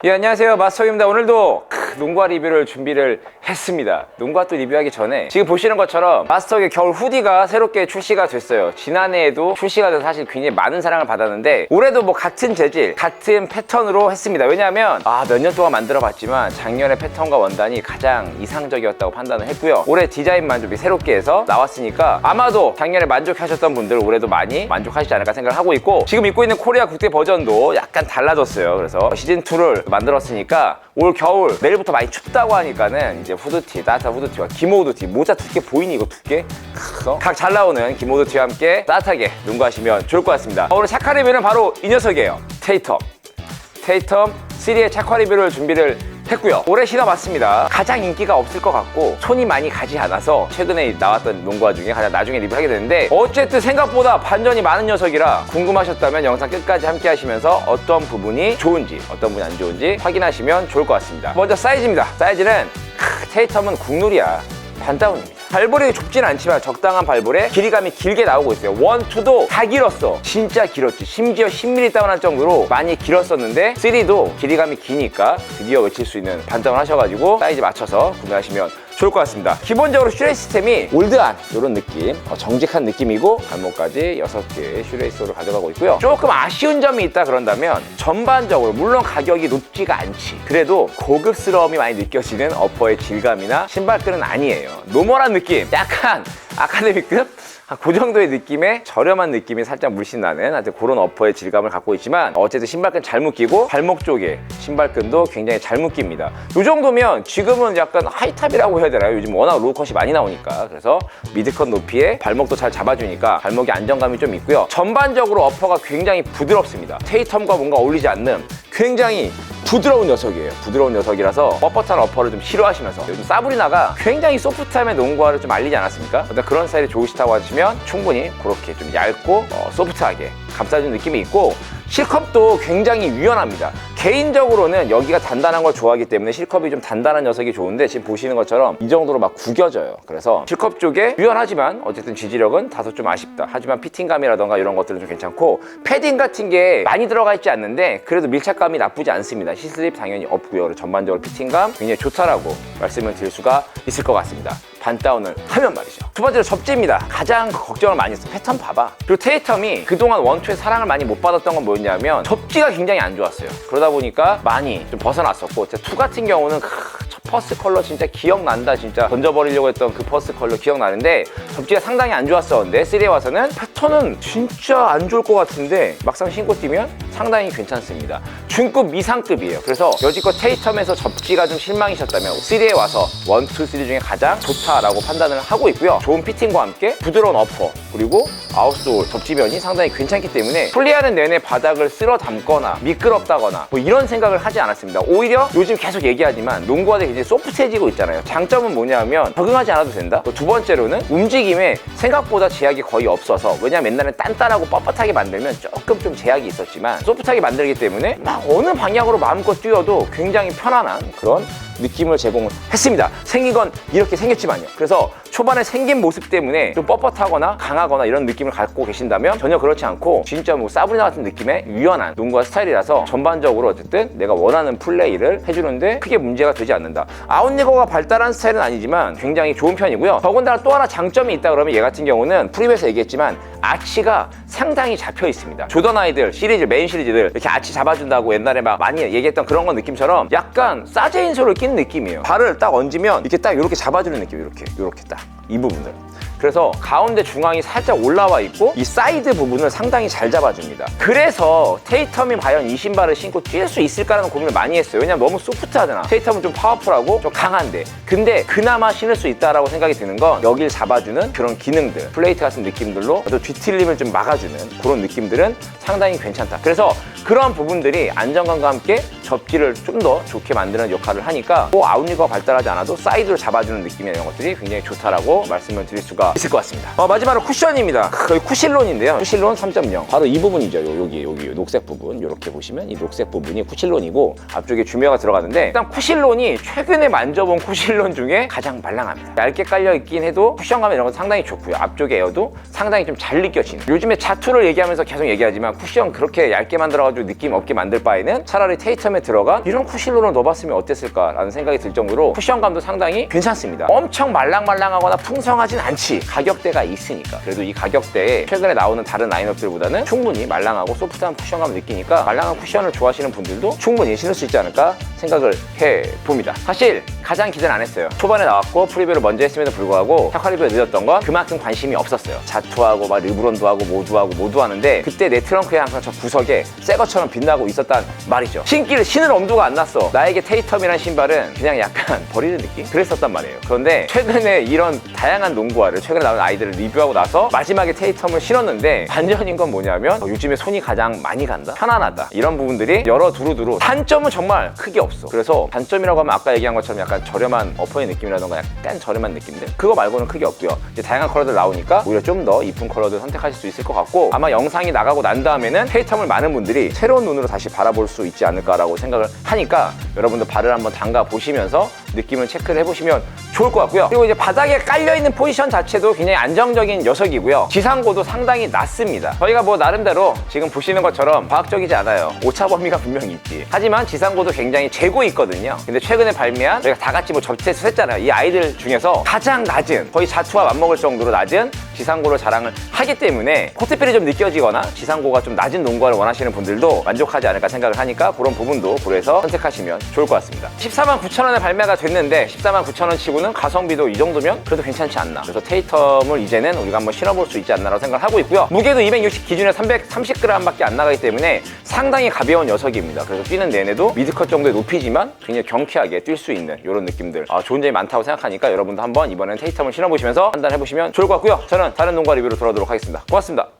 예, 안녕하세요, 마스터입니다. 오늘도 농구화 리뷰를 준비를 했습니다. 농구화 또 리뷰하기 전에 지금 보시는 것처럼 마스터의 겨울 후디가 새롭게 출시가 됐어요. 지난해에도 출시가 돼서 사실 굉장히 많은 사랑을 받았는데 올해도 뭐 같은 재질, 같은 패턴으로 했습니다. 왜냐하면 몇 년 동안 만들어 봤지만 작년에 패턴과 원단이 가장 이상적이었다고 판단을 했고요. 올해 디자인만 좀 새롭게 해서 나왔으니까 아마도 작년에 만족하셨던 분들 올해도 많이 만족하시지 않을까 생각을 하고 있고, 지금 입고 있는 코리아 국대 버전도 약간 달라졌어요. 그래서 시즌2를 만들었으니까 올 겨울 내일부터 많이 춥다고 하니까는 이제 후드티, 따뜻한 후드티와 기모 후드티, 모자 두께 보이니? 이거 두께? 각 잘 나오는 기모 후드티와 함께 따뜻하게 농구하시면 좋을 것 같습니다. 오늘 착화 리뷰는 바로 이 녀석이에요. 테이텀 3의 착화 리뷰를 준비를 했고요. 올해 신어봤습니다. 가장 인기가 없을 것 같고 손이 많이 가지 않아서 최근에 나왔던 농구화 중에 가장 나중에 리뷰하게 되는데, 어쨌든 생각보다 반전이 많은 녀석이라 궁금하셨다면 영상 끝까지 함께 하시면서 어떤 부분이 좋은지 어떤 부분이 안 좋은지 확인하시면 좋을 것 같습니다. 먼저 사이즈입니다. 사이즈는 테이텀은 국룰이야. 반다운입니다. 발볼이 좁진 않지만 적당한 발볼에 길이감이 길게 나오고 있어요. 1, 2도 다 길었어. 진짜 길었지. 심지어 10mm 다운할 정도로 많이 길었었는데 3도 길이감이 기니까 드디어 외칠 수 있는 반다운 하셔가지고 사이즈 맞춰서 구매하시면 좋을 것 같습니다. 기본적으로 슈레이 시스템이 올드한 이런 느낌, 정직한 느낌이고 발목까지 6개의 슈레이스를 가져가고 있고요. 조금 아쉬운 점이 있다 그런다면 전반적으로 물론 가격이 높지가 않지, 그래도 고급스러움이 많이 느껴지는 어퍼의 질감이나 신발끈은 아니에요. 노멀한 느낌, 약간 아카데미급? 그 정도의 느낌의 저렴한 느낌이 살짝 물씬 나는 하여튼 그런 어퍼의 질감을 갖고 있지만, 어쨌든 신발끈 잘 묶이고 발목 쪽에 신발끈도 굉장히 잘 묶입니다. 이 정도면 지금은 약간 하이탑이라고 해야 되나요? 요즘 워낙 로우컷이 많이 나오니까. 그래서 미드컷 높이에 발목도 잘 잡아주니까 발목에 안정감이 좀 있고요. 전반적으로 어퍼가 굉장히 부드럽습니다. 테이텀과 뭔가 어울리지 않는 굉장히 부드러운 녀석이에요. 부드러운 녀석이라서 뻣뻣한 어퍼를 좀 싫어하시면서, 요즘 사브리나가 굉장히 소프트함의 농구화를 좀 알리지 않았습니까? 그런 스타일이 좋으시다고 하시면 충분히 그렇게 좀 얇고 소프트하게 감싸주는 느낌이 있고, 실컵도 굉장히 유연합니다. 개인적으로는 여기가 단단한 걸 좋아하기 때문에 실컵이 좀 단단한 녀석이 좋은데, 지금 보시는 것처럼 이 정도로 막 구겨져요. 그래서 실컵 쪽에 유연하지만 어쨌든 지지력은 다소 좀 아쉽다. 하지만 피팅감이라던가 이런 것들은 좀 괜찮고, 패딩 같은 게 많이 들어가 있지 않는데 그래도 밀착감이 나쁘지 않습니다. 시슬립 당연히 없고요. 전반적으로 피팅감 굉장히 좋다라고 말씀을 드릴 수가 있을 것 같습니다. 반다운을 하면 말이죠. 두 번째로 접지입니다. 가장 걱정을 많이 했어요. 패턴 봐봐. 그리고 테이텀이 그동안 1, 2의 사랑을 많이 못 받았던 건 뭐였냐면 접지가 굉장히 안 좋았어요. 그러다 보니까 많이 좀 벗어났었고, 2 같은 경우는 첫 퍼스트 컬러 진짜 기억난다. 진짜 던져버리려고 했던 그 퍼스트 컬러 기억나는데 접지가 상당히 안 좋았었는데 3에 와서는 패턴은 진짜 안 좋을 것 같은데 막상 신고 뛰면 상당히 괜찮습니다. 중급 미상급이에요. 그래서 여지껏 테이텀에서 접지가 좀 실망이셨다면 3에 와서 1, 2, 3 중에 가장 좋다라고 판단을 하고 있고요. 좋은 피팅과 함께 부드러운 어퍼, 그리고 아웃솔 접지면이 상당히 괜찮기 때문에 플레이하는 내내 바닥을 쓸어 담거나 미끄럽다거나 뭐 이런 생각을 하지 않았습니다. 오히려 요즘 계속 얘기하지만 농구화들이 이제 소프트해지고 있잖아요. 장점은 뭐냐면 적응하지 않아도 된다. 두 번째로는 움직임에 생각보다 제약이 거의 없어서, 왜냐면 옛날엔 단단하고 뻣뻣하게 만들면 조금 좀 제약이 있었지만 소프트하게 만들기 때문에 막 어느 방향으로 마음껏 뛰어도 굉장히 편안한 그런 느낌을 제공했습니다. 생긴 건 이렇게 생겼지만요. 그래서 초반에 생긴 모습 때문에 좀 뻣뻣하거나 강하거나 이런 느낌을 갖고 계신다면 전혀 그렇지 않고 진짜 뭐 사브리나 같은 느낌의 유연한 농구화 스타일이라서 전반적으로 어쨌든 내가 원하는 플레이를 해주는데 크게 문제가 되지 않는다. 아웃리거가 발달한 스타일은 아니지만 굉장히 좋은 편이고요. 더군다나 또 하나 장점이 있다 그러면 얘 같은 경우는 프리뷰에서 얘기했지만 아치가 상당히 잡혀 있습니다. 조던 아이들 시리즈, 메인 시리즈들 이렇게 아치 잡아준다고 옛날에 막 많이 얘기했던 그런 건 느낌처럼 약간 사제 인솔을 낀 느낌이에요. 발을 딱 얹으면 이렇게 딱 이렇게 잡아주는 느낌. 이렇게 딱 이 부분들. 그래서 가운데 중앙이 살짝 올라와 있고 이 사이드 부분을 상당히 잘 잡아줍니다. 그래서 테이텀이 과연 이 신발을 신고 뛸 수 있을까라는 고민을 많이 했어요. 왜냐면 너무 소프트하잖아. 테이텀은 좀 파워풀하고 좀 강한데, 근데 그나마 신을 수 있다라고 생각이 드는 건 여길 잡아주는 그런 기능들, 플레이트 같은 느낌들로 또 뒤틀림을 좀 막아주는 그런 느낌들은 상당히 괜찮다. 그래서 그런 부분들이 안정감과 함께 접지를 좀 더 좋게 만드는 역할을 하니까 뭐 아웃리거가 발달하지 않아도 사이드로 잡아주는 느낌이나 이런 것들이 굉장히 좋다라고 말씀을 드릴 수가 수가 있을 것 같습니다. 마지막으로 쿠션입니다. 여기 쿠실론인데요. 쿠실론 3.0 바로 이 부분이죠. 여기 녹색 부분 이렇게 보시면 이 녹색 부분이 쿠실론이고 앞쪽에 주미어가 들어가는데 일단 쿠실론이 최근에 만져본 쿠실론 중에 가장 말랑합니다. 얇게 깔려 있긴 해도 쿠션감 이런 건 상당히 좋고요. 앞쪽에 에어도 상당히 좀 잘 느껴지는. 요즘에 자투를 얘기하면서 계속 얘기하지만 쿠션 그렇게 얇게 만들어가지고 느낌 없게 만들 바에는 차라리 테이텀에 들어간 이런 쿠실론을 넣어봤으면 어땠을까라는 생각이 들 정도로 쿠션감도 상당히 괜찮습니다. 엄청 말랑말랑하거나 풍성하진 않지. 가격대가 있으니까. 그래도 이 가격대에 최근에 나오는 다른 라인업들보다는 충분히 말랑하고 소프트한 쿠션감을 느끼니까 말랑한 쿠션을 좋아하시는 분들도 충분히 신을 수 있지 않을까 생각을 해봅니다. 사실 가장 기대는 안 했어요. 초반에 나왔고 프리뷰를 먼저 했음에도 불구하고 샤카 리뷰에 늦었던 건 그만큼 관심이 없었어요. 자투하고 막 르브론도 하고 모두 하는데 그때 내 트렁크에 항상 저 구석에 새 것처럼 빛나고 있었단 말이죠. 신을 엄두가 안 났어. 나에게 테이텀이란 신발은 그냥 약간 버리는 느낌? 그랬었단 말이에요. 그런데 최근에 이런 다양한 농구화를 최근에 나온 아이들을 리뷰하고 나서 마지막에 테이텀을 신었는데 반전인 건 뭐냐면 요즘에 손이 가장 많이 간다? 편안하다. 이런 부분들이 여러 두루두루 단점은 정말 크게 없어. 그래서 단점이라고 하면 아까 얘기한 것처럼 약간 저렴한 어퍼의 느낌이라던가 약간 저렴한 느낌들? 그거 말고는 크게 없고요. 이제 다양한 컬러들 나오니까 오히려 좀 더 이쁜 컬러들 선택하실 수 있을 것 같고 아마 영상이 나가고 난 다음에는 테이텀을 많은 분들이 새로운 눈으로 다시 바라볼 수 있지 않을까라고 생각을 하니까 여러분들 발을 한번 담가 보시면서 느낌을 체크를 해보시면 좋을 것 같고요. 그리고 이제 바닥에 깔려있는 포지션 자체도 굉장히 안정적인 녀석이고요. 지상고도 상당히 낮습니다. 저희가 뭐 나름대로 지금 보시는 것처럼 과학적이지 않아요. 오차 범위가 분명히 있지. 하지만 지상고도 굉장히 재고 있거든요. 근데 최근에 발매한 저희가 다 같이 뭐 접테스트 했잖아요. 이 아이들 중에서 가장 낮은 거의 자투와 맞먹을 정도로 낮은 지상고를 자랑을 하기 때문에 코트필이 좀 느껴지거나 지상고가 좀 낮은 농구화를 원하시는 분들도 만족하지 않을까 생각을 하니까 그런 부분도 고려해서 선택하시면 좋을 것 같습니다. 149,000원에 발매가 됐는데 149,000원 치고는 가성비도 이 정도면 그래도 괜찮지 않나. 그래서 테이텀을 이제는 우리가 한번 신어볼 수 있지 않나라고 생각을 하고 있고요. 무게도 260 기준에 330g밖에 안 나가기 때문에 상당히 가벼운 녀석입니다. 그래서 뛰는 내내도 미드컷 정도의 높이지만 굉장히 경쾌하게 뛸 수 있는 이런 느낌들 좋은 점이 많다고 생각하니까 여러분도 한번 이번엔 테이텀을 신어보시면서 판단해보시면 좋을 것 같고요. 저는 다른 농구화 리뷰로 돌아오도록 하겠습니다. 고맙습니다.